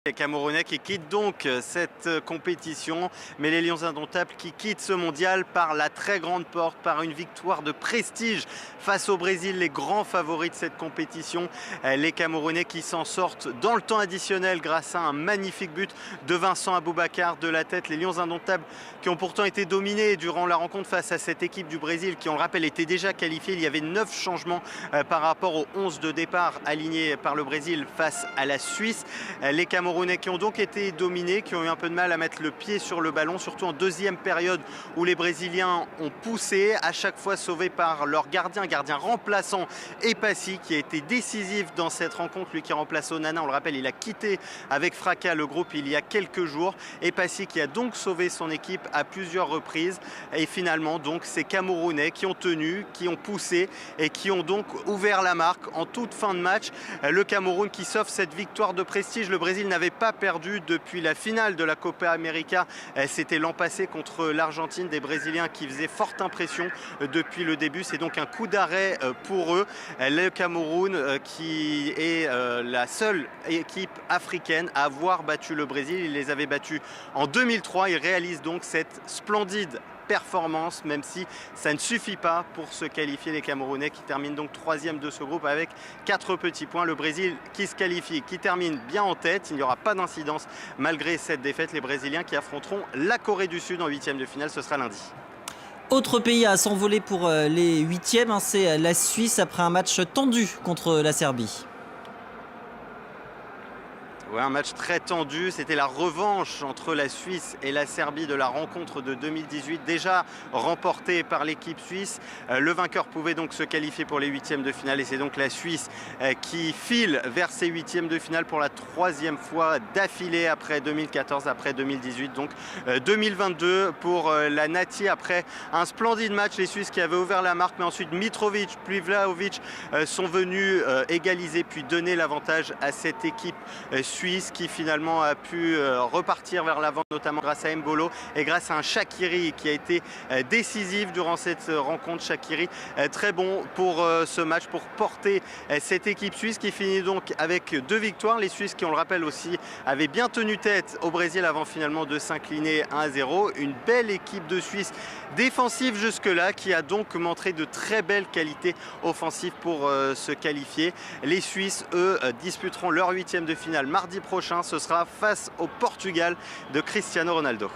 Les Camerounais qui quittent donc cette compétition, mais les Lions indomptables qui quittent ce mondial par la très grande porte, par une victoire de prestige face au Brésil, les grands favoris de cette compétition. Les Camerounais qui s'en sortent dans le temps additionnel grâce à un magnifique but de Vincent Aboubakar de la tête. Les Lions indomptables qui ont pourtant été dominés durant la rencontre face à cette équipe du Brésil qui, on le rappelle, était déjà qualifiée. Il y avait 9 changements par rapport aux 11 de départ alignés par le Brésil face à la Suisse. Les Camerounais qui ont donc été dominés, qui ont eu un peu de mal à mettre le pied sur le ballon, surtout en deuxième période où les Brésiliens ont poussé, à chaque fois sauvés par leur gardien remplaçant Epassi, qui a été décisif dans cette rencontre, lui qui remplace Onana. On le rappelle, il a quitté avec fracas le groupe il y a quelques jours. Epassi qui a donc sauvé son équipe à plusieurs reprises. Et finalement, donc, ces Camerounais qui ont tenu, qui ont poussé et qui ont donc ouvert la marque en toute fin de match. Le Cameroun qui s'offre cette victoire de prestige. Le Brésil n'avait pas perdu depuis la finale de la Copa América. C'était l'an passé contre l'Argentine, des Brésiliens qui faisaient forte impression depuis le début. C'est donc un coup d'arrêt pour eux. Le Cameroun qui est la seule équipe africaine à avoir battu le Brésil. Il les avait battus en 2003. Il réalise donc cette splendide performance, même si ça ne suffit pas pour se qualifier. Les Camerounais qui terminent donc 3e de ce groupe avec 4 petits points. Le Brésil qui se qualifie, qui termine bien en tête. Il n'y aura pas d'incidence malgré cette défaite. Les Brésiliens qui affronteront la Corée du Sud en 8e de finale, ce sera lundi. Autre pays à s'envoler pour les 8e, c'est la Suisse après un match tendu contre la Serbie. Ouais, un match très tendu, c'était la revanche entre la Suisse et la Serbie de la rencontre de 2018, déjà remportée par l'équipe suisse. Le vainqueur pouvait donc se qualifier pour les 8e de finale et c'est donc la Suisse qui file vers ses 8e de finale pour la 3e fois d'affilée après 2014, après 2018, donc 2022 pour la Nati après un splendide match. Les Suisses qui avaient ouvert la marque, mais ensuite Mitrovic puis Vlahovic sont venus égaliser puis donner l'avantage à cette équipe suisse qui finalement a pu repartir vers l'avant, notamment grâce à Mbolo et grâce à un Shaqiri qui a été décisif durant cette rencontre. Shaqiri très bon pour ce match, pour porter cette équipe suisse qui finit donc avec 2 victoires. Les Suisses qui, on le rappelle aussi, avaient bien tenu tête au Brésil avant finalement de s'incliner 1-0. Une belle équipe de Suisse défensive jusque-là qui a donc montré de très belles qualités offensives pour se qualifier. Les Suisses, eux, disputeront leur 8e de finale mardi prochain. Ce sera face au Portugal de Cristiano Ronaldo.